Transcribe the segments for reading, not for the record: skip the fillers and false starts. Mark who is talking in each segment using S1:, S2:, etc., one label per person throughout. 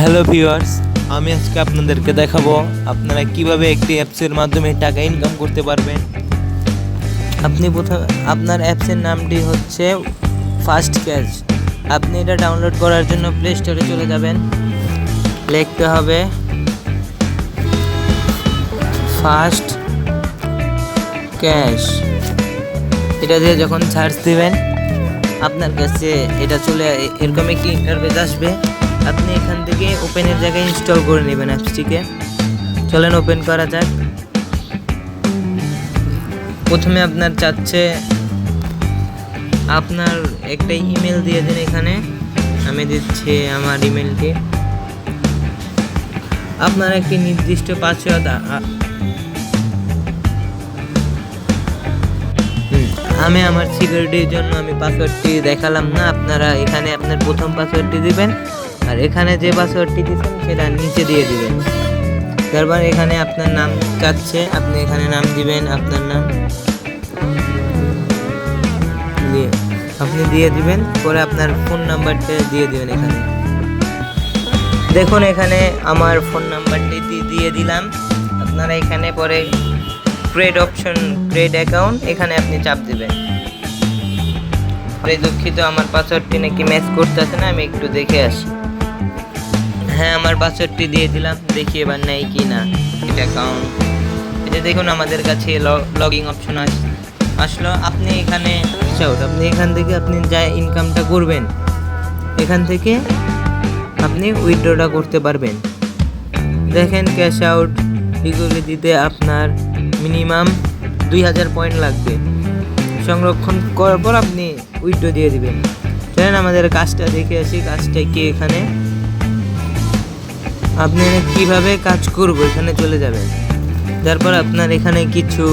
S1: Hello viewers, আমি আজকে আপনাদেরকে দেখাবো আপনারা কিভাবে একটি অ্যাপসের মাধ্যমে টাকা ইনকাম করতে পারবেন। আপনি প্রথমে আপনার অ্যাপসের নামটি হচ্ছে ফার্স্ট ক্যাশ। আপনি এটা ডাউনলোড করার জন্য প্লে স্টোরে চলে যাবেন, লিখতে হবে ফার্স্ট ক্যাশ। এটা দিয়ে যখন সার্চ দিবেন আপনার কাছে এটা চলে এরকম একটি ইন্টারফেস আসবে। আপনি এখান থেকে ওপেনের জায়গায় ইনস্টল করে নেবেন অ্যাপসটিকে। চলেন ওপেন করা যাক। প্রথমে আপনার চাচ্ছে আপনার একটা ইমেল দিয়ে দিন। এখানে আমি দিচ্ছি আমার ইমেলটি। আপনার একটি নির্দিষ্ট পাসওয়ার্ড আমি আমার সিকিউরিটির জন্য আমি পাসওয়ার্ডটি দেখালাম না। আপনারা এখানে আপনার প্রথম পাসওয়ার্ডটি দিবেন আর এখানে যে পাসওয়ার্ডটি দিচ্ছেন সেটা নিচে দিয়ে দিবেন। তারপর এখানে আপনার নাম চাচ্ছে, আপনি এখানে নাম দিবেন, আপনার নাম আপনি দিয়ে দিবেন। পরে আপনার ফোন নাম্বারটা দিয়ে দিবেন। এখানে দেখুন, এখানে আমার ফোন নাম্বারটি দিয়ে দিলাম। আপনারা এখানে পরে ক্রিয়েট অপশন, ক্রিয়েট অ্যাকাউন্ট, এখানে আপনি চাপ দিবেন। দুঃখিত, আমার পাসওয়ার্ডটি নাকি ম্যাচ করতেছে না, আমি একটু দেখে আসি। হ্যাঁ, আমার পাসওয়ার্ডটি দিয়ে দিলাম, দেখি এবার নেই কি না এটা অ্যাকাউন্ট। এটা দেখুন আমাদের কাছে লগইন অপশন আসলো। আপনি এখানে আপনি এখান থেকে আপনি যা ইনকামটা করবেন এখান থেকে আপনি উইথড্রটা করতে পারবেন। দেখেন, ক্যাশ আউট এগুলি দিতে আপনার মিনিমাম 2000 পয়েন্ট লাগবে। সংরক্ষণ করার পর আপনি উইথড্র দিয়ে দিবেন। চলেন আমাদের কাজটা দেখে আসি। কাজটা কি, এখানে আপনি কিভাবে কাজ করব এখানে চলে যাবেন। তারপর আপনার এখানে কিছু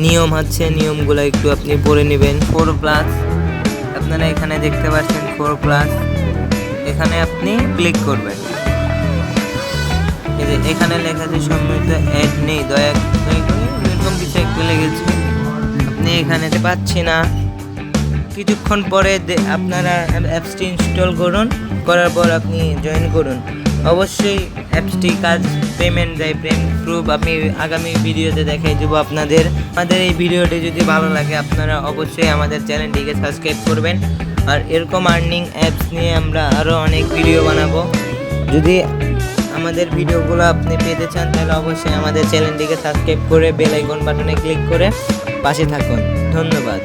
S1: নিয়ম আছে, নিয়মগুলো একটু আপনি পড়ে নেবেন। 4+, আপনারা এখানে দেখতে পাচ্ছেন 4+, এখানে আপনি ক্লিক করবেন। এখানে লেখা আছে সম্মিলিত অ্যাড নেই, দয়া করে এরকম কিছু একটু লেগেছে। আপনি এখানে পাচ্ছি না। কিছুক্ষণ পরে আপনারা অ্যাপসটি ইনস্টল করুন, করার পর আপনি জয়েন করুন। অবশ্যই অ্যাপসটি কাজ পেমেন্ট দেয়, প্রুফ আমি আগামী ভিডিওতে দেখাই দেবো আপনাদের। আমাদের এই ভিডিওটি যদি ভালো লাগে আপনারা অবশ্যই আমাদের চ্যানেলটিকে সাবস্ক্রাইব করবেন। আর এরকম আর্নিং অ্যাপস নিয়ে আমরা আরও অনেক ভিডিও বানাবো। যদি আমাদের ভিডিওগুলো আপনি পেতে চান তাহলে অবশ্যই আমাদের চ্যানেলটিকে সাবস্ক্রাইব করে বেল আইকন বাটনে ক্লিক করে পাশে থাকুন। ধন্যবাদ।